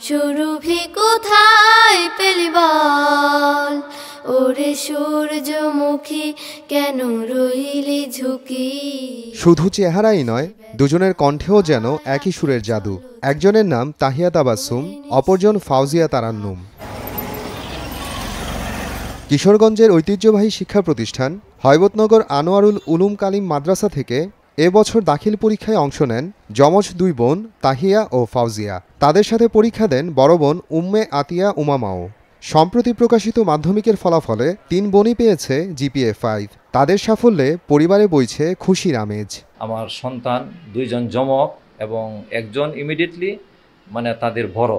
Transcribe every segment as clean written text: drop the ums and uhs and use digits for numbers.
সুরভি কোথায় পেলি বল, ওরে সূর্যমুখী কেন রইলি ঝুঁকি। শুধু চেহারাই নয়, দুজনের কণ্ঠেও যেন একই সুরের জাদু। একজনের নাম তাহিয়া তাবাসসুম, অপরজন ফাউজিয়া তারান্নুম। কিশোরগঞ্জের ঐতিহ্যবাহী শিক্ষা প্রতিষ্ঠান হয়বতনগর আনোয়ারুল উলুম কালিম মাদ্রাসা থেকে এবছর দাখিল পরীক্ষায় অংশ নেন যমজ দুই বোন তাহিয়া ও ফাউজিয়া। তাদের সাথে পরীক্ষা দেন বড় বোন উম্মে আতিয়া উমামাও। সম্প্রতি প্রকাশিত মাধ্যমিকের ফলাফলে ৩ বোনই পেয়েছে জিপিএ 5। তাদের সাফল্যে পরিবারে বইছে খুশির আমেজ। আমার সন্তান 2 জন যমক এবং একজন ইমিডিয়েটলি তাদের বড়,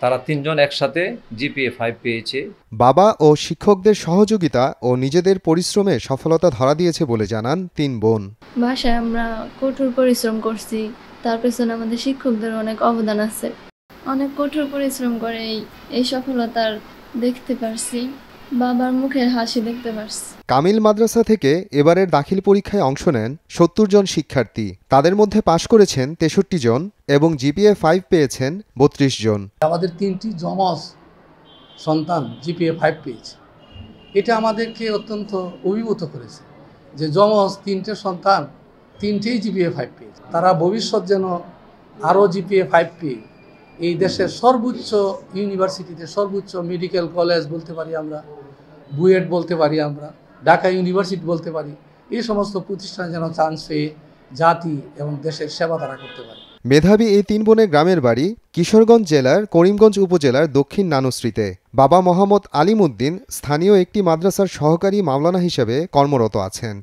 তারা 3 জন একসাথে জিপিএ 5 পেয়েছে। বাবা ও শিক্ষকদের সহযোগিতা ও নিজেদের পরিশ্রমে সফলতা ধরা দিয়েছে বলে জানান 3 বোন। বাসায় আমরা কঠোর পরিশ্রম করছি, তার পেছনে আমাদের শিক্ষকদের অনেক অবদান আছে। অনেক কঠোর পরিশ্রম করে এই সফলতার দেখতে পারছি, বাবার মুখের হাসি দেখতে পারছি। কামিল মাদ্রাসা থেকে এবারের দাখিল পরীক্ষায় অংশ নেন 70 জন শিক্ষার্থী। তাদের মধ্যে পাশ করেছেন 63 জন এবং জিপিএ 5 পেয়েছেন 32 জন। আমাদের 3টি যমজ সন্তান জিপিএ 5 পেয়েছে। এটা আমাদেরকে অত্যন্ত অভিভূত করেছে যে যমজ 3টে সন্তান 3টেই জিপিএ 5 পেয়েছে। তারা ভবিষ্যৎ যেন আরও জিপিএ 5 পেয়ে এই দেশের সর্বোচ্চ ইউনিভার্সিটিতে, সর্বোচ্চ মেডিকেল কলেজ বলতে পারি আমরা, বুয়েট বলতে পারি আমরা, ঢাকা ইউনিভার্সিটি বলতে পারি, এই সমস্ত প্রতিষ্ঠানে যেন চান্স পেয়ে জাতি এবং দেশের সেবা তারা করতে পারে। মেধাবী এই 3 বোনের গ্রামের বাড়ি কিশোরগঞ্জ জেলার করিমগঞ্জ উপজেলার দক্ষিণ নানুশ্রীতে। বাবা মোহাম্মদ আলিম উদ্দিন স্থানীয় একটি মাদ্রাসার সহকারী মাওলানা হিসেবে কর্মরত আছেন।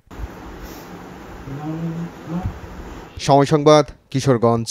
সময় সংবাদ, কিশোরগঞ্জ।